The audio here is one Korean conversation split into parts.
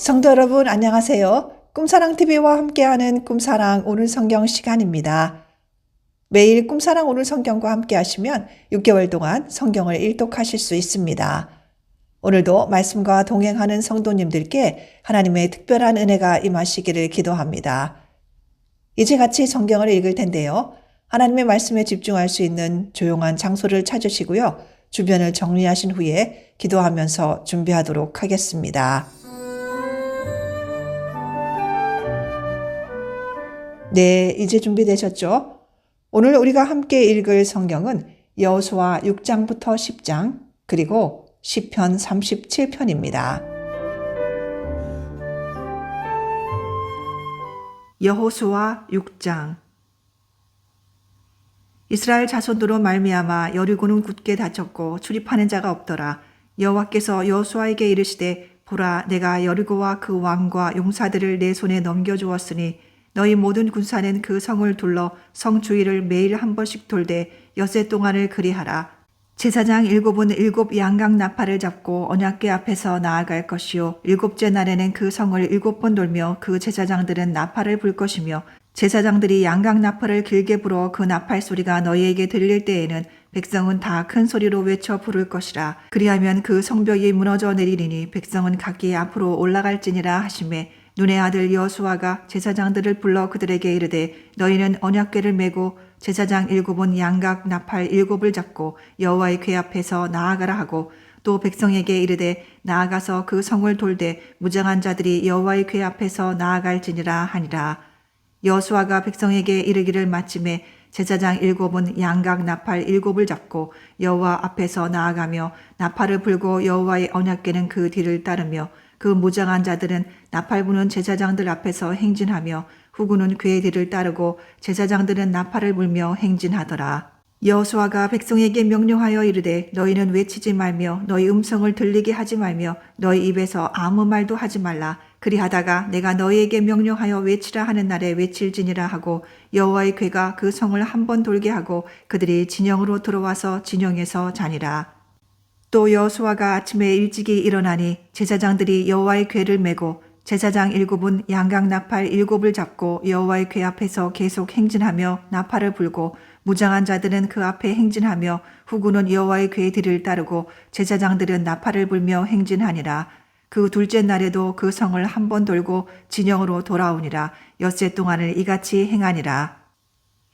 성도 여러분, 안녕하세요. 꿈사랑TV와 함께하는 꿈사랑 오늘 성경 시간입니다. 매일 꿈사랑 오늘 성경과 함께 하시면 6개월 동안 성경을 일독하실 수 있습니다. 오늘도 말씀과 동행하는 성도님들께 하나님의 특별한 은혜가 임하시기를 기도합니다. 이제 같이 성경을 읽을 텐데요. 하나님의 말씀에 집중할 수 있는 조용한 장소를 찾으시고요. 주변을 정리하신 후에 기도하면서 준비하도록 하겠습니다. 네, 이제 준비되셨죠? 오늘 우리가 함께 읽을 성경은 여호수아 6장부터 10장, 그리고 시편 37편입니다. 여호수아 6장. 이스라엘 자손으로 말미암아 여리고는 굳게 닫혔고 출입하는 자가 없더라. 여호와께서 여호수아에게 이르시되 보라, 내가 여리고와 그 왕과 용사들을 내 손에 넘겨주었으니 너희 모든 군사는 그 성을 둘러 성 주위를 매일 한 번씩 돌되 엿새 동안을 그리하라. 제사장 7은 7 양각 나팔을 잡고 언약궤 앞에서 나아갈 것이요 7째 날에는 그 성을 7번 돌며 그 제사장들은 나팔을 불 것이며 제사장들이 양각 나팔을 길게 불어 그 나팔 소리가 너희에게 들릴 때에는 백성은 다 큰 소리로 외쳐 부를 것이라. 그리하면 그 성벽이 무너져 내리리니 백성은 각기 앞으로 올라갈지니라 하시매 눈의 아들 여호수아가 제사장들을 불러 그들에게 이르되 너희는 언약궤를 메고 제사장 7은 양각 나팔 7을 잡고 여호와의 궤 앞에서 나아가라 하고 또 백성에게 이르되 나아가서 그 성을 돌되 무장한 자들이 여호와의 궤 앞에서 나아갈지니라 하니라. 여호수아가 백성에게 이르기를 마침에 제사장 7은 양각 나팔 7을 잡고 여호와 앞에서 나아가며 나팔을 불고 여호와의 언약궤는 그 뒤를 따르며 그 무장한 자들은 나팔 부는 제사장들 앞에서 행진하며 후군은 궤의 뒤를 따르고 제사장들은 나팔을 불며 행진하더라. 여호수아가 백성에게 명령하여 이르되 너희는 외치지 말며 너희 음성을 들리게 하지 말며 너희 입에서 아무 말도 하지 말라. 그리하다가 내가 너희에게 명령하여 외치라 하는 날에 외칠지니라 하고 여호와의 궤가 그 성을 한 번 돌게 하고 그들이 진영으로 들어와서 진영에서 자니라. 또 여호수아가 아침에 일찍이 일어나니 제사장들이 여호와의 궤를 메고 제사장 7은 양각 나팔 7을 잡고 여호와의 궤 앞에서 계속 행진하며 나팔을 불고 무장한 자들은 그 앞에 행진하며 후군은 여호와의 궤 뒤를 따르고 제사장들은 나팔을 불며 행진하니라. 그 둘째 날에도 그 성을 한 번 돌고 진영으로 돌아오니라. 엿새 동안을 이같이 행하니라.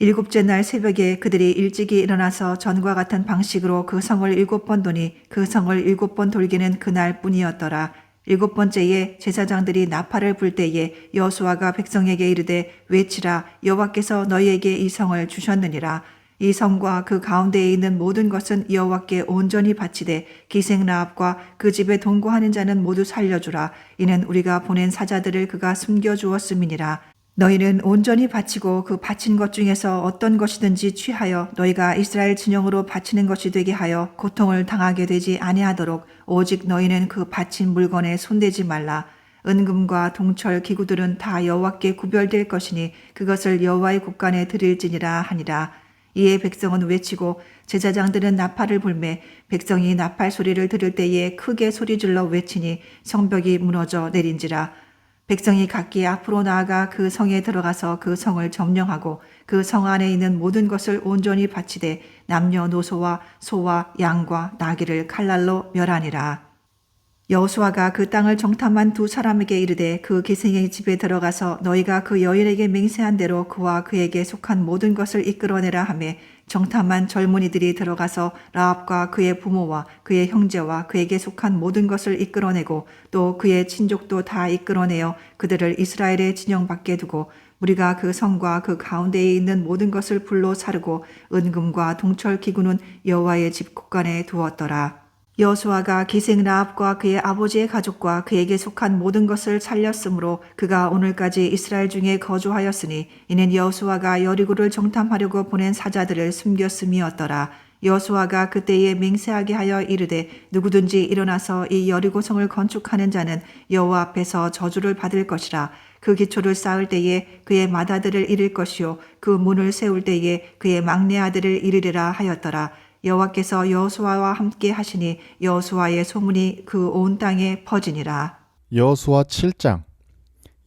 7째 날 새벽에 그들이 일찍이 일어나서 전과 같은 방식으로 그 성을 7번 도니 그 성을 7번 돌기는 그날 뿐이었더라. 7번째에 제사장들이 나팔을 불 때에 여호수아가 백성에게 이르되 외치라. 여호와께서 너희에게 이 성을 주셨느니라. 이 성과 그 가운데에 있는 모든 것은 여호와께 온전히 바치되 기생라합과 그 집에 동거하는 자는 모두 살려주라. 이는 우리가 보낸 사자들을 그가 숨겨주었음이니라. 너희는 온전히 바치고 그 바친 것 중에서 어떤 것이든지 취하여 너희가 이스라엘 진영으로 바치는 것이 되게 하여 고통을 당하게 되지 아니하도록 오직 너희는 그 바친 물건에 손대지 말라. 은금과 동철 기구들은 다 여호와께 구별될 것이니 그것을 여호와의 곳간에 드릴지니라 하니라. 이에 백성은 외치고 제사장들은 나팔을 불매 백성이 나팔 소리를 들을 때에 크게 소리질러 외치니 성벽이 무너져 내린지라. 백성이 각기 앞으로 나아가 그 성에 들어가서 그 성을 점령하고 그 성 안에 있는 모든 것을 온전히 바치되 남녀노소와 소와 양과 나귀를 칼날로 멸하니라. 여호수아가 그 땅을 정탐한 두 사람에게 이르되 그 기생의 집에 들어가서 너희가 그 여인에게 맹세한 대로 그와 그에게 속한 모든 것을 이끌어내라 하매 정탐한 젊은이들이 들어가서 라합과 그의 부모와 그의 형제와 그에게 속한 모든 것을 이끌어내고 또 그의 친족도 다 이끌어내어 그들을 이스라엘의 진영 밖에 두고 우리가 그 성과 그 가운데에 있는 모든 것을 불로 사르고 은금과 동철 기구는 여호와의 집 곳간에 두었더라. 여호수아가 기생 라합과 그의 아버지의 가족과 그에게 속한 모든 것을 살렸으므로 그가 오늘까지 이스라엘 중에 거주하였으니 이는 여호수아가 여리고를 정탐하려고 보낸 사자들을 숨겼음이었더라. 여호수아가 그때에 맹세하게 하여 이르되 누구든지 일어나서 이 여리고성을 건축하는 자는 여호와 앞에서 저주를 받을 것이라. 그 기초를 쌓을 때에 그의 맏아들을 이를 것이요 그 문을 세울 때에 그의 막내 아들을 이르리라 하였더라. 여호와께서 여호수아와 함께 하시니 여호수아의 소문이 그 온 땅에 퍼지니라. 여호수아 7장.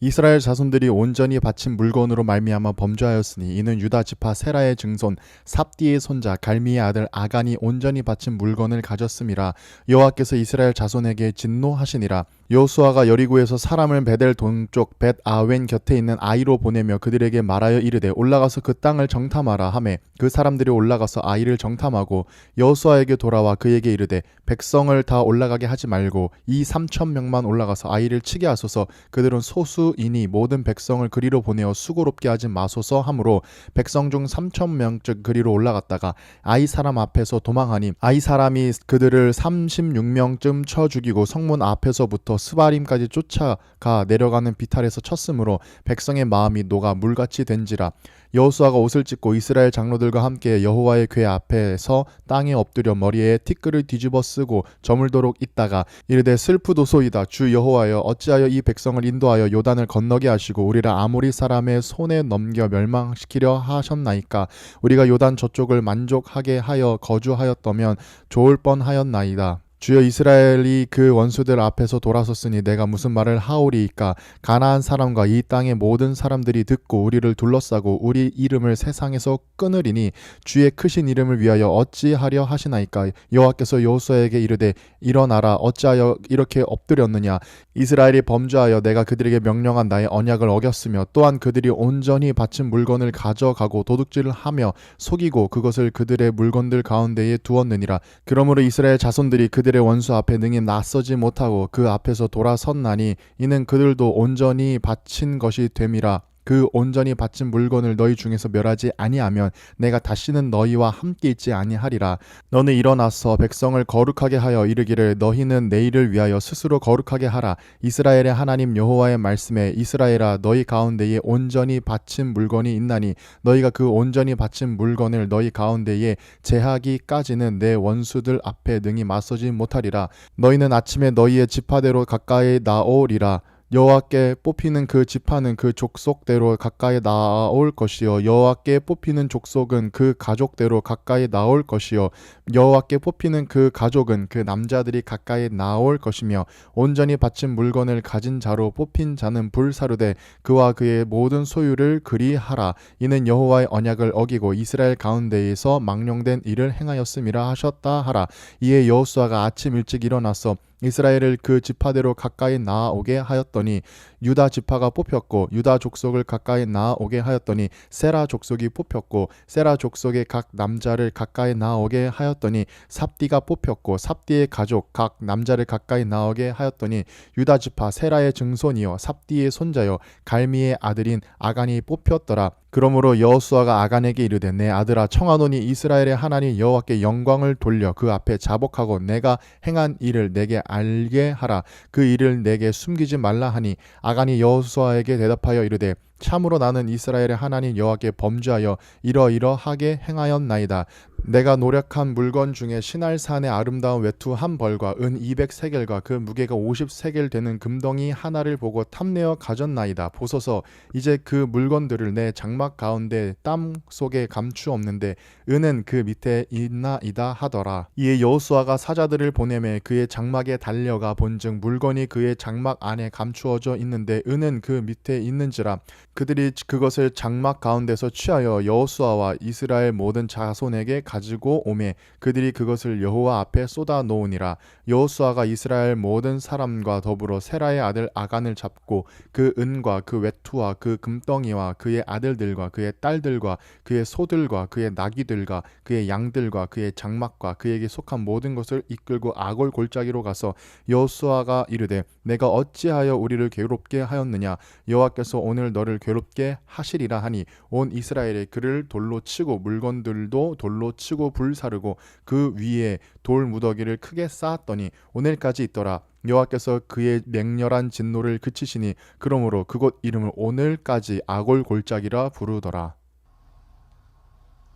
이스라엘 자손들이 온전히 바친 물건으로 말미암아 범죄하였으니 이는 유다 지파 세라의 증손 삽디의 손자 갈미의 아들 아간이 온전히 바친 물건을 가졌음이라. 여호와께서 이스라엘 자손에게 진노하시니라. 여호수아가 여리고에서 사람을 베델 동쪽 벳 아웬 곁에 있는 아이로 보내며 그들에게 말하여 이르되 올라가서 그 땅을 정탐하라 하매 그 사람들이 올라가서 아이를 정탐하고 여호수아에게 돌아와 그에게 이르되 백성을 다 올라가게 하지 말고 이 3,000명만 올라가서 아이를 치게 하소서. 그들은 소수이니 모든 백성을 그리로 보내어 수고롭게 하지 마소서 하므로 백성 중 3,000명쯤 그리로 올라갔다가 아이 사람 앞에서 도망하니 아이 사람이 그들을 36명쯤 쳐 죽이고 성문 앞에서부터 스바림까지 쫓아가 내려가는 비탈에서 쳤으므로 백성의 마음이 녹아 물같이 된지라. 여호수아가 옷을 찢고 이스라엘 장로들과 함께 여호와의 궤 앞에서 땅에 엎드려 머리에 티끌을 뒤집어 쓰고 저물도록 있다가 이르되 슬프도소이다. 주 여호와여 어찌하여 이 백성을 인도하여 요단을 건너게 하시고 우리를 아모리 사람의 손에 넘겨 멸망시키려 하셨나이까. 우리가 요단 저쪽을 만족하게 하여 거주하였다면 좋을 뻔하였나이다. 주여 이스라엘이 그 원수들 앞에서 돌아섰으니 내가 무슨 말을 하오리이까. 가나안 사람과 이 땅의 모든 사람들이 듣고 우리를 둘러싸고 우리 이름을 세상에서 끊으리니 주의 크신 이름을 위하여 어찌하려 하시나이까. 여호와께서 여호수아에게 이르되 일어나라. 어찌하여 이렇게 엎드렸느냐. 이스라엘이 범죄하여 내가 그들에게 명령한 나의 언약을 어겼으며 또한 그들이 온전히 바친 물건을 가져가고 도둑질을 하며 속이고 그것을 그들의 물건들 가운데에 두었느니라. 그러므로 이스라엘 자손들이 그들의 원수 앞에 능히 나서지 못하고 그 앞에서 돌아섰나니 이는 그들도 온전히 바친 것이 됨이라. 그 온전히 바친 물건을 너희 중에서 멸하지 아니하면 내가 다시는 너희와 함께 있지 아니하리라. 너는 일어나서 백성을 거룩하게 하여 이르기를 너희는 내일을 위하여 스스로 거룩하게 하라. 이스라엘의 하나님 여호와의 말씀에 이스라엘아 너희 가운데에 온전히 바친 물건이 있나니 너희가 그 온전히 바친 물건을 너희 가운데에 제하기까지는 내 원수들 앞에 능히 맞서지 못하리라. 너희는 아침에 너희의 지파대로 가까이 나오리라. 여호와께 뽑히는 그 지파는 그 족속대로 가까이 나올 것이요 여호와께 뽑히는 족속은 그 가족대로 가까이 나올 것이요 여호와께 뽑히는 그 가족은 그 남자들이 가까이 나올 것이며 온전히 바친 물건을 가진 자로 뽑힌 자는 불사르되 그와 그의 모든 소유를 그리하라. 이는 여호와의 언약을 어기고 이스라엘 가운데에서 망령된 일을 행하였음이라 하셨다 하라. 이에 여호수아가 아침 일찍 일어나서 이스라엘을 그 지파대로 가까이 나아오게 하였더니 유다 지파가 뽑혔고 유다 족속을 가까이 나아오게 하였더니 세라 족속이 뽑혔고 세라 족속의 각 남자를 가까이 나아오게 하였더니 삽디가 뽑혔고 삽디의 가족 각 남자를 가까이 나오게 하였더니 유다 지파 세라의 증손이요 삽디의 손자요 갈미의 아들인 아간이 뽑혔더라. 그러므로 여호수아가 아간에게 이르되 내 아들아 청하노니 이스라엘의 하나님 여호와께 영광을 돌려 그 앞에 자복하고 내가 행한 일을 내게 알게 하라. 그 일을 내게 숨기지 말라 하니 아간이 여호수아에게 대답하여 이르되 참으로 나는 이스라엘의 하나님 여호와께 범죄하여 이러이러하게 행하였나이다. 내가 노력한 물건 중에 시날산의 아름다운 외투 한 벌과 은 200세겔과 그 무게가 50세겔 되는 금덩이 하나를 보고 탐내어 가졌나이다. 보소서 이제 그 물건들을 내 장막 가운데 땀 속에 감추었는데 은은 그 밑에 있나이다 하더라. 이에 여호수아가 사자들을 보내매 그의 장막에 달려가 본즉 물건이 그의 장막 안에 감추어져 있는데 은은 그 밑에 있는지라. 그들이 그것을 장막 가운데서 취하여 여호수아와 이스라엘 모든 자손에게 가지고 오매 그들이 그것을 여호와 앞에 쏟아 놓으니라. 여호수아가 이스라엘 모든 사람과 더불어 세라의 아들 아간을 잡고 그 은과 그 외투와 그 금덩이와 그의 아들들과 그의 딸들과 그의 소들과 그의 나귀들과 그의 양들과 그의 장막과 그에게 속한 모든 것을 이끌고 아골 골짜기로 가서 여호수아가 이르되 내가 어찌하여 우리를 괴롭게 하였느냐. 여호와께서 오늘 너를 괴롭게 하시리라 하니 온 이스라엘이 그를 돌로 치고 물건들도 돌로 치고 불사르고 그 위에 돌 무더기를 크게 쌓았더니 오늘까지 있더라. 여호와께서 그의 맹렬한 진노를 그치시니 그러므로 그곳 이름을 오늘까지 아골 골짜기라 부르더라.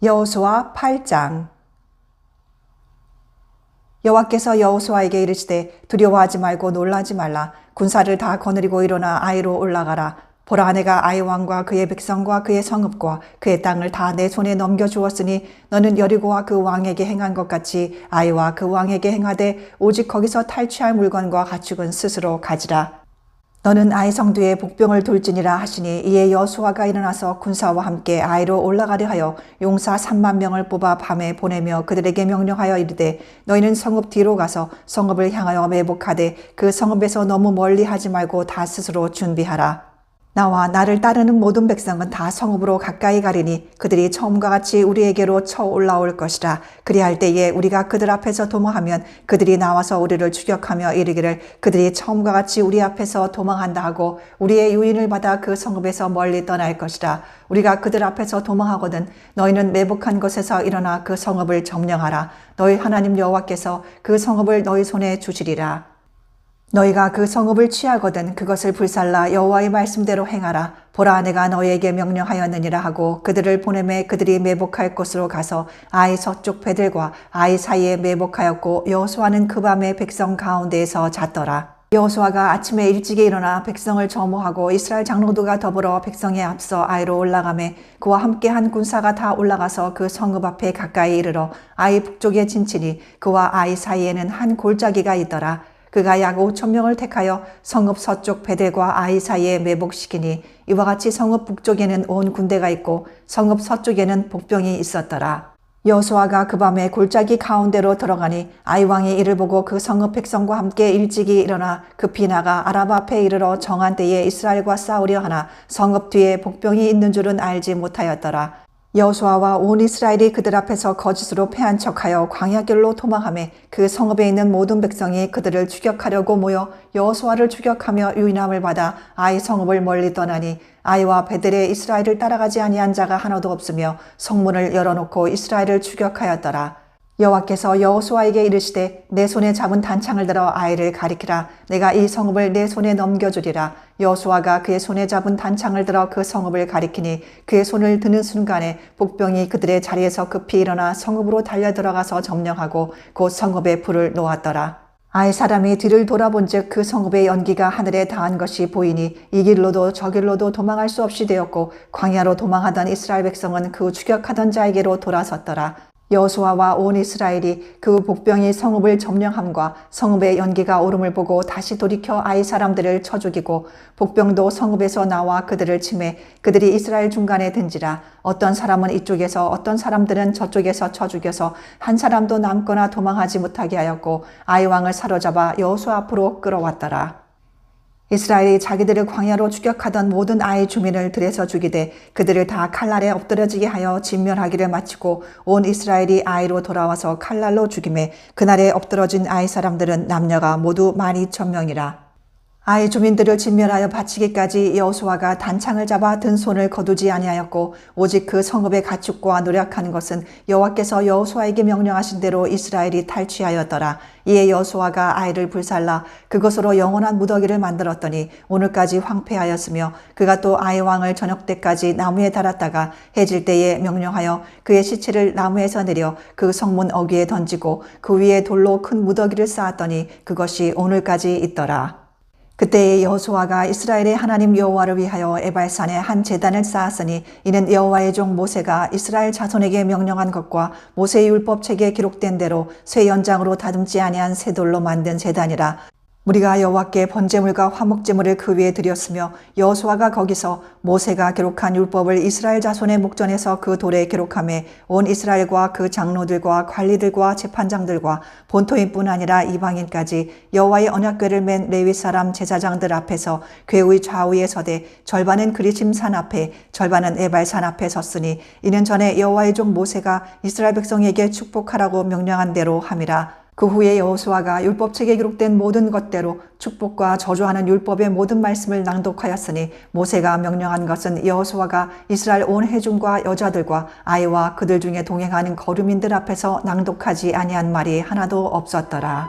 여호수아 8장. 여호와께서 여호수아에게 이르시되 두려워하지 말고 놀라지 말라. 군사를 다 거느리고 일어나 아이로 올라가라. 보라 내가 아이 왕과 그의 백성과 그의 성읍과 그의 땅을 다 내 손에 넘겨주었으니 너는 여리고와 그 왕에게 행한 것 같이 아이와 그 왕에게 행하되 오직 거기서 탈취할 물건과 가축은 스스로 가지라. 너는 아이 성뒤에 복병을 둘지니라 하시니 이에 여호수아가 일어나서 군사와 함께 아이로 올라가려 하여 용사 3만 명을 뽑아 밤에 보내며 그들에게 명령하여 이르되 너희는 성읍 뒤로 가서 성읍을 향하여 매복하되 그 성읍에서 너무 멀리 하지 말고 다 스스로 준비하라. 나와 나를 따르는 모든 백성은 다 성읍으로 가까이 가리니 그들이 처음과 같이 우리에게로 쳐 올라올 것이라. 그리할 때에 우리가 그들 앞에서 도망하면 그들이 나와서 우리를 추격하며 이르기를 그들이 처음과 같이 우리 앞에서 도망한다 하고 우리의 유인을 받아 그 성읍에서 멀리 떠날 것이라. 우리가 그들 앞에서 도망하거든 너희는 매복한 곳에서 일어나 그 성읍을 점령하라. 너희 하나님 여호와께서 그 성읍을 너희 손에 주시리라. 너희가 그 성읍을 취하거든 그것을 불살라 여호와의 말씀대로 행하라. 보라 내가 너희에게 명령하였느니라 하고 그들을 보내매 그들이 매복할 곳으로 가서 아이 서쪽 배들과 아이 사이에 매복하였고 여호수아는 그 밤에 백성 가운데에서 잤더라. 여호수아가 아침에 일찍이 일어나 백성을 점호하고 이스라엘 장로들과 더불어 백성에 앞서 아이로 올라가매 그와 함께 한 군사가 다 올라가서 그 성읍 앞에 가까이 이르러 아이 북쪽에 진치니 그와 아이 사이에는 한 골짜기가 있더라. 그가 약 5천 명을 택하여 성읍 서쪽 베델과 아이 사이에 매복시키니 이와 같이 성읍 북쪽에는 온 군대가 있고 성읍 서쪽에는 복병이 있었더라. 여호수아가 그 밤에 골짜기 가운데로 들어가니 아이 왕이 이를 보고 그 성읍 백성과 함께 일찍이 일어나 급히 나가 아랍 앞에 이르러 정한 때에 이스라엘과 싸우려 하나 성읍 뒤에 복병이 있는 줄은 알지 못하였더라. 여호수아와 온 이스라엘이 그들 앞에서 거짓으로 패한 척하여 광야길로 도망하매 그 성읍에 있는 모든 백성이 그들을 추격하려고 모여 여호수아를 추격하며 유인함을 받아 아이 성읍을 멀리 떠나니 아이와 베델에 이스라엘을 따라가지 아니한 자가 하나도 없으며 성문을 열어놓고 이스라엘을 추격하였더라. 여호와께서 여호수아에게 이르시되 내 손에 잡은 단창을 들어 아이를 가리키라. 내가 이 성읍을 내 손에 넘겨주리라. 여호수아가 그의 손에 잡은 단창을 들어 그 성읍을 가리키니 그의 손을 드는 순간에 복병이 그들의 자리에서 급히 일어나 성읍으로 달려 들어가서 점령하고 곧 성읍에 불을 놓았더라. 아이 사람이 뒤를 돌아본즉 그 성읍의 연기가 하늘에 닿은 것이 보이니 이 길로도 저 길로도 도망할 수 없이 되었고 광야로 도망하던 이스라엘 백성은 그 추격하던 자에게로 돌아섰더라. 여호수아와 온 이스라엘이 그 복병이 성읍을 점령함과 성읍의 연기가 오름을 보고 다시 돌이켜 아이 사람들을 쳐 죽이고 복병도 성읍에서 나와 그들을 치매 그들이 이스라엘 중간에 든지라. 어떤 사람은 이쪽에서 어떤 사람들은 저쪽에서 쳐 죽여서 한 사람도 남거나 도망하지 못하게 하였고 아이 왕을 사로잡아 여호수아 앞으로 끌어왔더라. 이스라엘이 자기들을 광야로 추격하던 모든 아이 주민을 들에서 죽이되 그들을 다 칼날에 엎드려지게 하여 진멸하기를 마치고 온 이스라엘이 아이로 돌아와서 칼날로 죽임에 그날에 엎드러진 아이 사람들은 남녀가 모두 12,000명이라. 아이 주민들을 진멸하여 바치기까지 여호수아가 단창을 잡아 든 손을 거두지 아니하였고 오직 그 성읍의 가축과 노력한 것은 여호와께서 여호수아에게 명령하신 대로 이스라엘이 탈취하였더라. 이에 여호수아가 아이를 불살라 그것으로 영원한 무더기를 만들었더니 오늘까지 황폐하였으며 그가 또 아이 왕을 저녁 때까지 나무에 달았다가 해질 때에 명령하여 그의 시체를 나무에서 내려 그 성문 어귀에 던지고 그 위에 돌로 큰 무더기를 쌓았더니 그것이 오늘까지 있더라. 그때에 여호수아가 이스라엘의 하나님 여호와를 위하여 에발산에 한 제단을 쌓았으니 이는 여호와의 종 모세가 이스라엘 자손에게 명령한 것과 모세의 율법책에 기록된 대로 쇠 연장으로 다듬지 아니한 새 돌로 만든 제단이라. 우리가 여호와께 번제물과 화목제물을 그 위에 드렸으며 여호수아가 거기서 모세가 기록한 율법을 이스라엘 자손의 목전에서 그 돌에 기록하며 온 이스라엘과 그 장로들과 관리들과 재판장들과 본토인뿐 아니라 이방인까지 여호와의 언약궤를 맨 레위 사람 제사장들 앞에서 궤의 좌우에 서되 절반은 그리심산 앞에 절반은 에발산 앞에 섰으니 이는 전에 여호와의 종 모세가 이스라엘 백성에게 축복하라고 명령한 대로 함이라. 그 후에 여호수아가 율법책에 기록된 모든 것대로 축복과 저주하는 율법의 모든 말씀을 낭독하였으니 모세가 명령한 것은 여호수아가 이스라엘 온 회중과 여자들과 아이와 그들 중에 동행하는 거류민들 앞에서 낭독하지 아니한 말이 하나도 없었더라.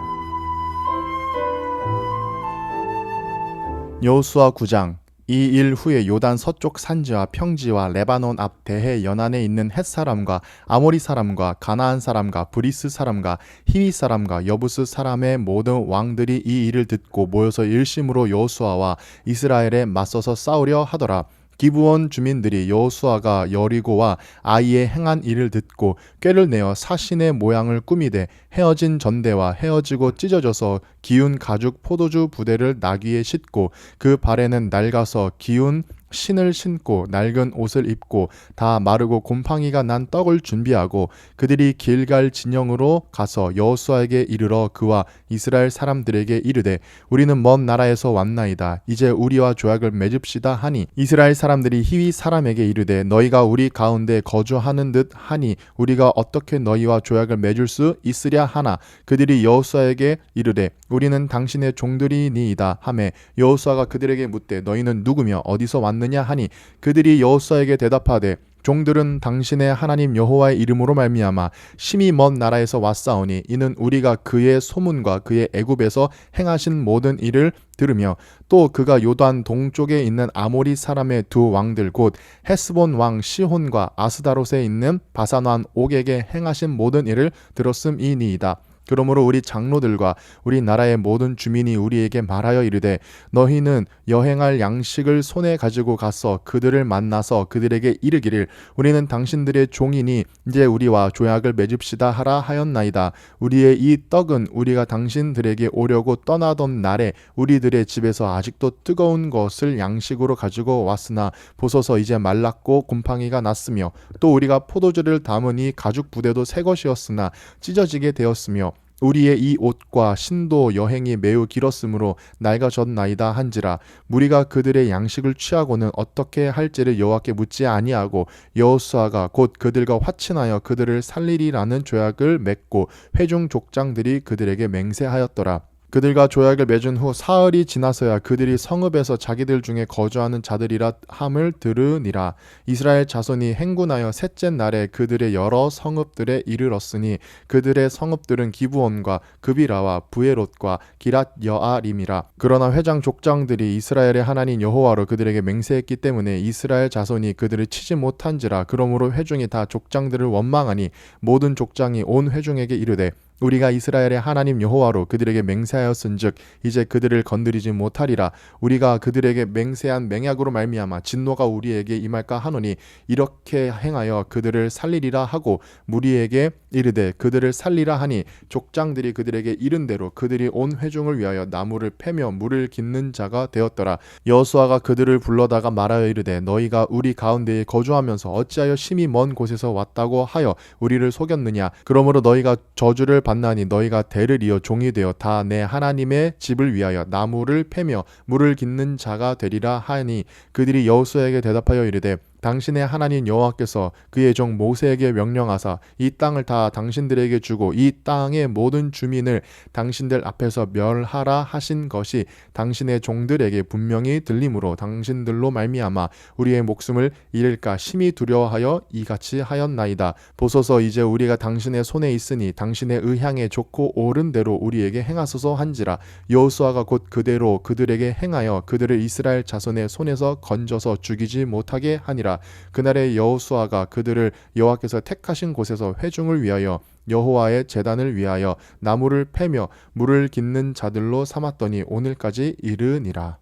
여호수아 9장. 이 일 후에 요단 서쪽 산지와 평지와 레바논 앞 대해 연안에 있는 헷 사람과 아모리 사람과 가나안 사람과 브리스 사람과 히위 사람과 여부스 사람의 모든 왕들이 이 일을 듣고 모여서 일심으로 여호수아와 이스라엘에 맞서서 싸우려 하더라. 기브온 주민들이 여호수아가 여리고와 아이에 행한 일을 듣고 꾀를 내어 사신의 모양을 꾸미되 헤어진 전대와 헤어지고 찢어져서 기운 가죽 포도주 부대를 나귀에 싣고 그 발에는 낡아서 기운 신을 신고 낡은 옷을 입고 다 마르고 곰팡이가 난 떡을 준비하고 그들이 길갈 진영으로 가서 여호수아에게 이르러 그와 이스라엘 사람들에게 이르되 우리는 먼 나라에서 왔나이다. 이제 우리와 조약을 맺읍시다 하니 이스라엘 사람들이 히위 사람에게 이르되 너희가 우리 가운데 거주하는 듯 하니 우리가 어떻게 너희와 조약을 맺을 수 있으랴 하나 그들이 여호수아에게 이르되 우리는 당신의 종들이니이다 하매 여호수아가 그들에게 묻되 너희는 누구며 어디서 왔느냐 하니 그들이 여호수아에게 대답하되 종들은 당신의 하나님 여호와의 이름으로 말미암아 심히 먼 나라에서 왔사오니 이는 우리가 그의 소문과 그의 애굽에서 행하신 모든 일을 들으며 또 그가 요단 동쪽에 있는 아모리 사람의 두 왕들 곧 헤스본 왕 시혼과 아스다롯에 있는 바산 왕 옥에게 행하신 모든 일을 들었음이니이다. 그러므로 우리 장로들과 우리 나라의 모든 주민이 우리에게 말하여 이르되 너희는 여행할 양식을 손에 가지고 가서 그들을 만나서 그들에게 이르기를 우리는 당신들의 종이니 이제 우리와 조약을 맺읍시다 하라 하였나이다. 우리의 이 떡은 우리가 당신들에게 오려고 떠나던 날에 우리들의 집에서 아직도 뜨거운 것을 양식으로 가지고 왔으나 보소서 이제 말랐고 곰팡이가 났으며 또 우리가 포도주를 담은 이 가죽 부대도 새 것이었으나 찢어지게 되었으며 우리의 이 옷과 신도 여행이 매우 길었으므로 낡아졌나이다 한지라 무리가 그들의 양식을 취하고는 어떻게 할지를 여호와께 묻지 아니하고 여호수아가 곧 그들과 화친하여 그들을 살리리라는 조약을 맺고 회중 족장들이 그들에게 맹세하였더라. 그들과 조약을 맺은 후 사흘이 지나서야 그들이 성읍에서 자기들 중에 거주하는 자들이라 함을 들으니라. 이스라엘 자손이 행군하여 셋째 날에 그들의 여러 성읍들에 이르렀으니 그들의 성읍들은 기브온과 그비라와 부에롯과 기랏 여아림이라. 그러나 회장 족장들이 이스라엘의 하나님 여호와로 그들에게 맹세했기 때문에 이스라엘 자손이 그들을 치지 못한지라. 그러므로 회중이 다 족장들을 원망하니 모든 족장이 온 회중에게 이르되 우리가 이스라엘의 하나님 여호와로 그들에게 맹세하였은즉 이제 그들을 건드리지 못하리라. 우리가 그들에게 맹세한 맹약으로 말미암아 진노가 우리에게 임할까 하노니 이렇게 행하여 그들을 살리리라 하고 무리에게 이르되 그들을 살리라 하니 족장들이 그들에게 이른 대로 그들이 온 회중을 위하여 나무를 패며 물을 깃는 자가 되었더라. 여호수아가 그들을 불러다가 말하여 이르되 너희가 우리 가운데에 거주하면서 어찌하여 심히 먼 곳에서 왔다고 하여 우리를 속였느냐. 그러므로 너희가 저주를 받나니 너희가 대를 이어 종이 되어 다 내 하나님의 집을 위하여 나무를 패며 물을 깃는 자가 되리라 하니 그들이 여호수아에게 대답하여 이르되 당신의 하나님 여호와께서 그의 종 모세에게 명령하사 이 땅을 다 당신들에게 주고 이 땅의 모든 주민을 당신들 앞에서 멸하라 하신 것이 당신의 종들에게 분명히 들림으로 당신들로 말미암아 우리의 목숨을 잃을까 심히 두려워하여 이같이 하였나이다. 보소서 이제 우리가 당신의 손에 있으니 당신의 의향에 좋고 옳은 대로 우리에게 행하소서 한지라. 여호수아가 곧 그대로 그들에게 행하여 그들을 이스라엘 자손의 손에서 건져서 죽이지 못하게 하니라. 그날에 여호수아가 그들을 여호와께서 택하신 곳에서 회중을 위하여 여호와의 제단을 위하여 나무를 패며 물을 깃는 자들로 삼았더니 오늘까지 이르니라.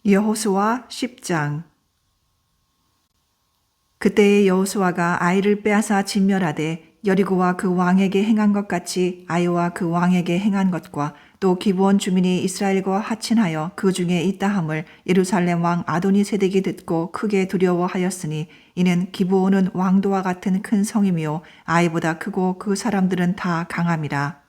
여호수아 10장. 그때에 여호수아가 아이를 빼앗아 진멸하되 여리고와 그 왕에게 행한 것 같이 아이와 그 왕에게 행한 것과 또 기브온 주민이 이스라엘과 하친하여 그 중에 있다함을 예루살렘 왕 아도니세덱이 듣고 크게 두려워하였으니 이는 기브온은 왕도와 같은 큰 성이며 아이보다 크고 그 사람들은 다 강함이라.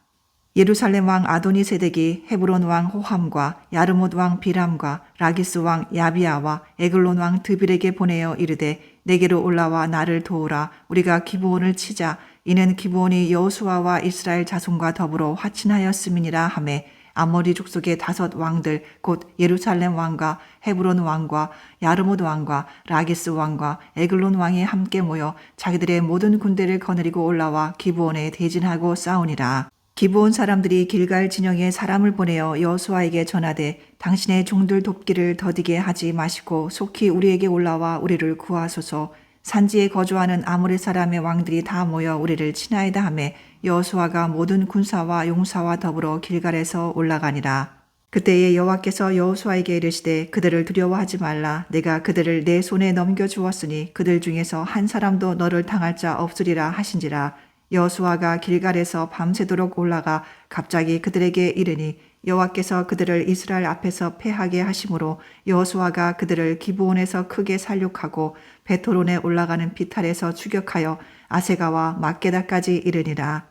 예루살렘 왕 아도니세덱이 헤브론 왕 호함과 야르못 왕 비람과 라기스 왕 야비아와 에글론 왕 드빌에게 보내어 이르되 내게로 올라와 나를 도우라. 우리가 기브온을 치자. 이는 기브온이 여호수아와 이스라엘 자손과 더불어 화친하였음이니라 하매 아모리 족속의 5 왕들 곧 예루살렘 왕과 헤브론 왕과 야르못 왕과 라기스 왕과 에글론 왕이 함께 모여 자기들의 모든 군대를 거느리고 올라와 기브온에 대진하고 싸우니라. 기브온 사람들이 길갈 진영에 사람을 보내어 여호수아에게 전하되 당신의 종들 돕기를 더디게 하지 마시고 속히 우리에게 올라와 우리를 구하소서. 산지에 거주하는 아모리 사람의 왕들이 다 모여 우리를 치나이다 하매 여호수아가 모든 군사와 용사와 더불어 길갈에서 올라가니라. 그때에 여호와께서 여호수아에게 이르시되 그들을 두려워하지 말라. 내가 그들을 내 손에 넘겨주었으니 그들 중에서 한 사람도 너를 당할 자 없으리라 하신지라. 여호수아가 길갈에서 밤새도록 올라가 갑자기 그들에게 이르니 여호와께서 그들을 이스라엘 앞에서 패하게 하심으로 여호수아가 그들을 기브온에서 크게 살육하고 베토론에 올라가는 비탈에서 추격하여 아세가와 막게다까지 이르니라.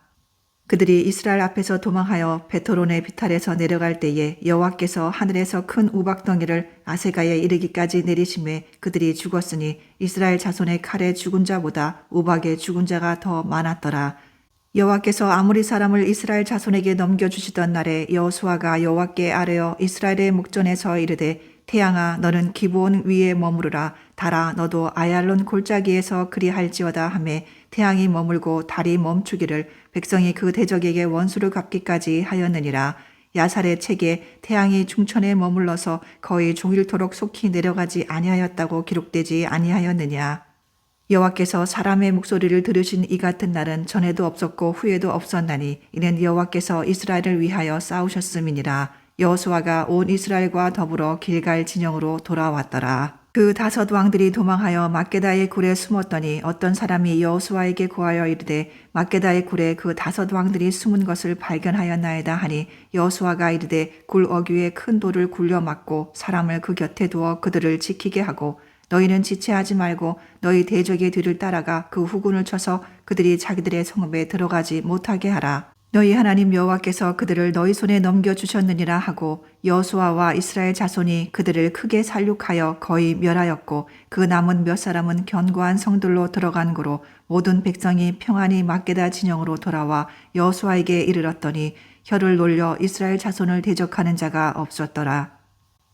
그들이 이스라엘 앞에서 도망하여 베토론의 비탈에서 내려갈 때에 여호와께서 하늘에서 큰 우박덩이를 아세가에 이르기까지 내리심에 그들이 죽었으니 이스라엘 자손의 칼에 죽은 자보다 우박에 죽은 자가 더 많았더라. 여호와께서 아모리 사람을 이스라엘 자손에게 넘겨주시던 날에 여호수아가 여호와께 아뢰어 이스라엘의 목전에서 이르되 태양아 너는 기브온 위에 머무르라. 달아 너도 아얄론 골짜기에서 그리할지어다 하매 태양이 머물고 달이 멈추기를 백성이 그 대적에게 원수를 갚기까지 하였느니라. 야살의 책에 태양이 중천에 머물러서 거의 종일토록 속히 내려가지 아니하였다고 기록되지 아니하였느냐. 여호와께서 사람의 목소리를 들으신 이 같은 날은 전에도 없었고 후에도 없었나니 이는 여호와께서 이스라엘을 위하여 싸우셨음이니라. 여호수아가 온 이스라엘과 더불어 길갈 진영으로 돌아왔더라. 그 5 왕들이 도망하여 막게다의 굴에 숨었더니 어떤 사람이 여호수아에게 고하여 이르되 막게다의 굴에 그 5 왕들이 숨은 것을 발견하였나이다 하니 여호수아가 이르되 굴 어귀에 큰 돌을 굴려 막고 사람을 그 곁에 두어 그들을 지키게 하고 너희는 지체하지 말고 너희 대적의 뒤를 따라가 그 후군을 쳐서 그들이 자기들의 성읍에 들어가지 못하게 하라. 너희 하나님 여호와께서 그들을 너희 손에 넘겨주셨느니라 하고 여호수아와 이스라엘 자손이 그들을 크게 살육하여 거의 멸하였고 그 남은 몇 사람은 견고한 성들로 들어간 고로 모든 백성이 평안히 막게다 진영으로 돌아와 여호수아에게 이르렀더니 혀를 놀려 이스라엘 자손을 대적하는 자가 없었더라.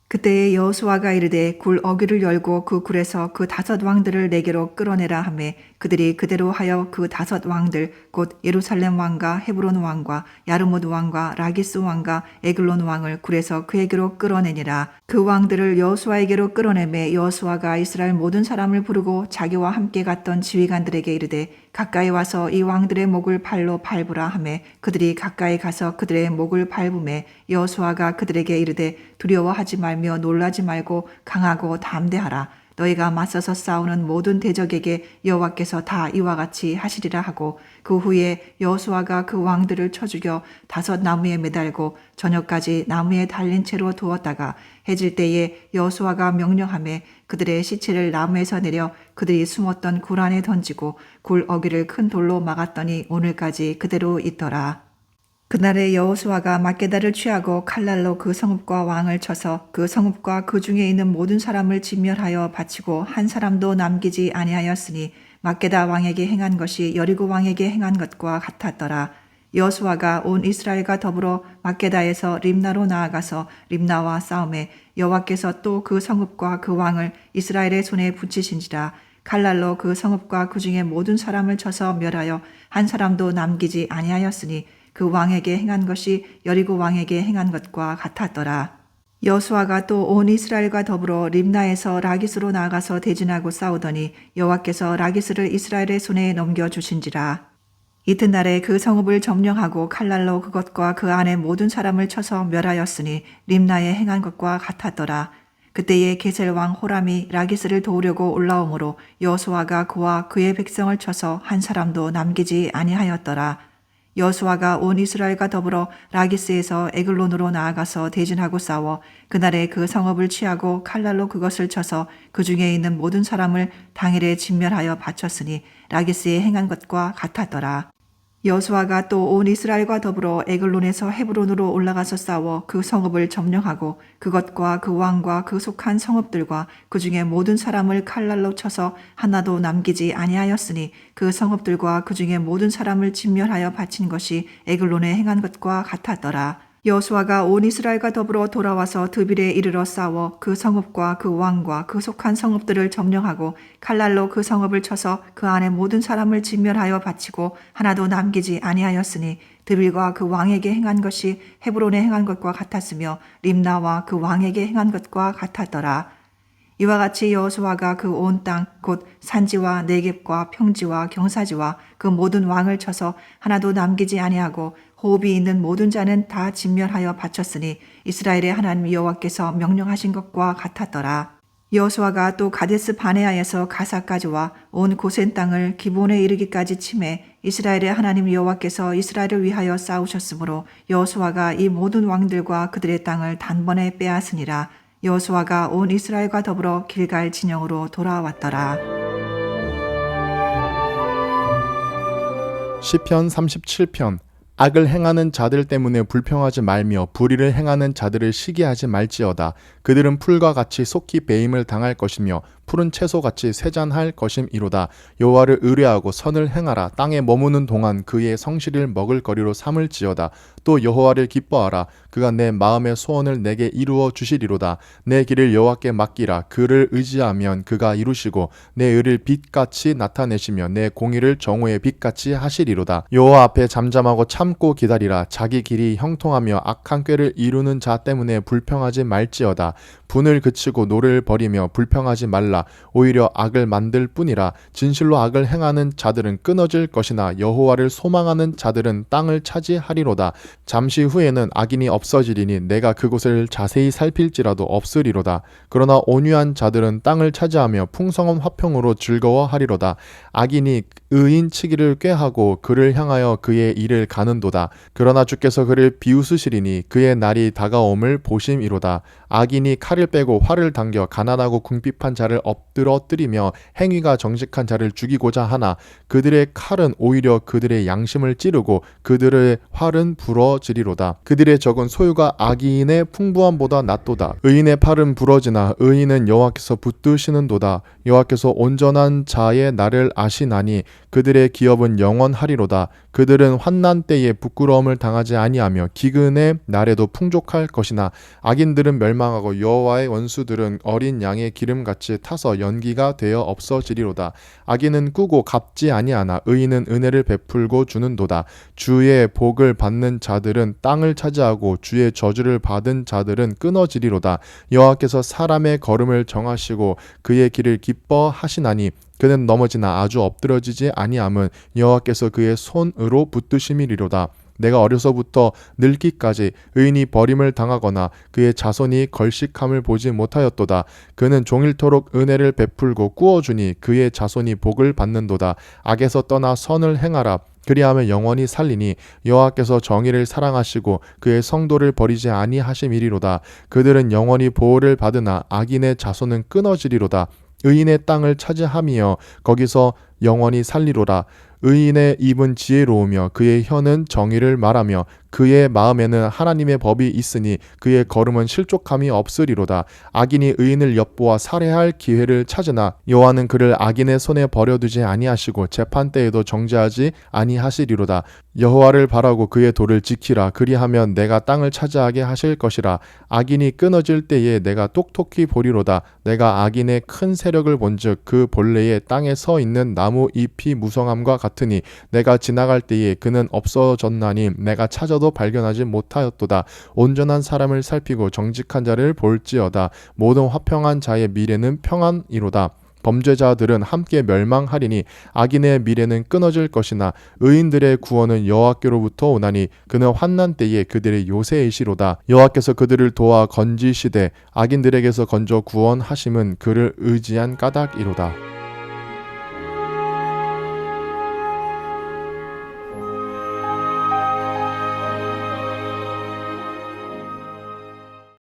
그때에 여호수아가 이르되 굴 어귀를 열고 그 굴에서 그 5 왕들을 내게로 끌어내라 하매 그들이 그대로 하여 그 5 왕들 곧 예루살렘 왕과 헤브론 왕과 야르못 왕과 라기스 왕과 에글론 왕을 굴에서 그에게로 끌어내니라. 그 왕들을 여호수아에게로 끌어내매 여호수아가 이스라엘 모든 사람을 부르고 자기와 함께 갔던 지휘관들에게 이르되 가까이 와서 이 왕들의 목을 발로 밟으라 하매 그들이 가까이 가서 그들의 목을 밟음에 여호수아가 그들에게 이르되 두려워하지 말며 놀라지 말고 강하고 담대하라. 너희가 맞서서 싸우는 모든 대적에게 여호와께서 다 이와 같이 하시리라 하고 그 후에 여호수아가 그 왕들을 쳐 죽여 5 나무에 매달고 저녁까지 나무에 달린 채로 두었다가 해질 때에 여호수아가 명령하매 그들의 시체를 나무에서 내려 그들이 숨었던 굴 안에 던지고 굴 어귀를 큰 돌로 막았더니 오늘까지 그대로 있더라. 그날에 여호수아가 막게다를 취하고 칼날로 그 성읍과 왕을 쳐서 그 성읍과 그 중에 있는 모든 사람을 진멸하여 바치고 한 사람도 남기지 아니하였으니 막게다 왕에게 행한 것이 여리고 왕에게 행한 것과 같았더라. 여호수아가 온 이스라엘과 더불어 막게다에서 림나로 나아가서 림나와 싸움에 여호와께서 또 그 성읍과 그 왕을 이스라엘의 손에 붙이신지라. 칼날로 그 성읍과 그 중에 모든 사람을 쳐서 멸하여 한 사람도 남기지 아니하였으니 그 왕에게 행한 것이 여리고 왕에게 행한 것과 같았더라. 여호수아가 또 온 이스라엘과 더불어 림나에서 라기스로 나아가서 대진하고 싸우더니 여호와께서 라기스를 이스라엘의 손에 넘겨주신지라. 이튿날에 그 성읍을 점령하고 칼날로 그것과 그 안에 모든 사람을 쳐서 멸하였으니 림나에 행한 것과 같았더라. 그때에 게셀 왕 호람이 라기스를 도우려고 올라오므로 여호수아가 그와 그의 백성을 쳐서 한 사람도 남기지 아니하였더라. 여호수아가 온 이스라엘과 더불어 라기스에서 에글론으로 나아가서 대진하고 싸워 그날에 그 성읍을 취하고 칼날로 그것을 쳐서 그 중에 있는 모든 사람을 당일에 진멸하여 바쳤으니 라기스에 행한 것과 같았더라. 여호수아가 또 온 이스라엘과 더불어 에글론에서 헤브론으로 올라가서 싸워 그 성읍을 점령하고 그것과 그 왕과 그 속한 성읍들과 그 중에 모든 사람을 칼날로 쳐서 하나도 남기지 아니하였으니 그 성읍들과 그 중에 모든 사람을 진멸하여 바친 것이 에글론에 행한 것과 같았더라. 여호수아가 온 이스라엘과 더불어 돌아와서 드빌에 이르러 싸워 그 성읍과 그 왕과 그 속한 성읍들을 점령하고 칼날로 그 성읍을 쳐서 그 안에 모든 사람을 진멸하여 바치고 하나도 남기지 아니하였으니 드빌과 그 왕에게 행한 것이 헤브론에 행한 것과 같았으며 림나와 그 왕에게 행한 것과 같았더라. 이와 같이 여호수아가 그 온 땅 곧 산지와 네겝과 평지와 경사지와 그 모든 왕을 쳐서 하나도 남기지 아니하고 호흡이 있는 모든 자는 다 진멸하여 바쳤으니 이스라엘의 하나님 여호와께서 명령하신 것과 같았더라. 여호수아가 또 가데스 바네아에서 가사까지와 온 고센 땅을 기본에 이르기까지 치매 이스라엘의 하나님 여호와께서 이스라엘을 위하여 싸우셨으므로 여호수아가 이 모든 왕들과 그들의 땅을 단번에 빼앗으니라. 여호수아가 온 이스라엘과 더불어 길갈 진영으로 돌아왔더라. 시편 37편. 악을 행하는 자들 때문에 불평하지 말며 불의를 행하는 자들을 시기하지 말지어다. 그들은 풀과 같이 속히 배임을 당할 것이며 푸른 채소같이 세잔할 것임이로다. 여호와를 의뢰하고 선을 행하라. 땅에 머무는 동안 그의 성실을 먹을거리로 삼을지어다. 또 여호와를 기뻐하라. 그가 내 마음의 소원을 내게 이루어 주시리로다. 내 길을 여호와께 맡기라. 그를 의지하면 그가 이루시고 내 의를 빛같이 나타내시며 내 공의를 정오의 빛같이 하시리로다. 여호와 앞에 잠잠하고 참고 기다리라. 자기 길이 형통하며 악한 꾀를 이루는 자 때문에 불평하지 말지어다. 분을 그치고 노를 버리며 불평하지 말라. 오히려 악을 만들 뿐이라. 진실로 악을 행하는 자들은 끊어질 것이나 여호와를 소망하는 자들은 땅을 차지하리로다. 잠시 후에는 악인이 없어지리니 내가 그곳을 자세히 살필지라도 없으리로다. 그러나 온유한 자들은 땅을 차지하며 풍성한 화평으로 즐거워하리로다. 악인이 의인 치기를 꾀하고 그를 향하여 그의 일을 가는도다. 그러나 주께서 그를 비웃으시리니 그의 날이 다가옴을 보심이로다. 악인이 칼을 빼고 활을 당겨 가난하고 궁핍한 자를 엎드러뜨리며 행위가 정직한 자를 죽이고자 하나 그들의 칼은 오히려 그들의 양심을 찌르고 그들의 활은 부러지리로다. 그들의 적은 소유가 악인의 풍부함보다 낫도다. 의인의 팔은 부러지나 의인은 여호와께서 붙드시는도다. 여호와께서 온전한 자의 날을 아시나니 그들의 기업은 영원하리로다. 그들은 환난 때에 부끄러움을 당하지 아니하며 기근의 날에도 풍족할 것이나 악인들은 멸망하고 여호와의 원수들은 어린 양의 기름같이 타서 연기가 되어 없어지리로다. 악인은 꾸고 갚지 아니하나 의인은 은혜를 베풀고 주는도다. 주의 복을 받는 자들은 땅을 차지하고 주의 저주를 받은 자들은 끊어지리로다. 여호와께서 사람의 걸음을 정하시고 그의 길을 기뻐하시나니 그는 넘어지나 아주 엎드러지지 아니함은 여호와께서 그의 손으로 붙드심이리로다. 내가 어려서부터 늙기까지 의인이 버림을 당하거나 그의 자손이 걸식함을 보지 못하였도다. 그는 종일토록 은혜를 베풀고 꾸어주니 그의 자손이 복을 받는도다. 악에서 떠나 선을 행하라. 그리하면 영원히 살리니 여호와께서 정의를 사랑하시고 그의 성도를 버리지 아니하심이리로다. 그들은 영원히 보호를 받으나 악인의 자손은 끊어지리로다. 의인의 땅을 차지하며 거기서 영원히 살리로라. 의인의 입은 지혜로우며 그의 혀는 정의를 말하며 그의 마음에는 하나님의 법이 있으니 그의 걸음은 실족함이 없으리로다. 악인이 의인을 엿보아 살해할 기회를 찾으나 여호와는 그를 악인의 손에 버려두지 아니하시고 재판 때에도 정죄하지 아니하시리로다. 여호와를 바라고 그의 도를 지키라. 그리하면 내가 땅을 차지하게 하실 것이라. 악인이 끊어질 때에 내가 똑똑히 보리로다. 내가 악인의 큰 세력을 본즉 그 본래의 땅에 서 있는 나무 잎이 무성함과 같으니 내가 지나갈 때에 그는 없어졌나니 내가 찾아도 발견하지 못하였도다. 온전한 사람을 살피고 정직한 자를 볼지어다. 모든 화평한 자의 미래는 평안이로다. 범죄자들은 함께 멸망하리니 악인의 미래는 끊어질 것이나 의인들의 구원은 여호와께로부터 오나니 그는 환난 때에 그들의 요새이시로다. 여호와께서 그들을 도와 건지시되 악인들에게서 건져 구원하심은 그를 의지한 까닭이로다.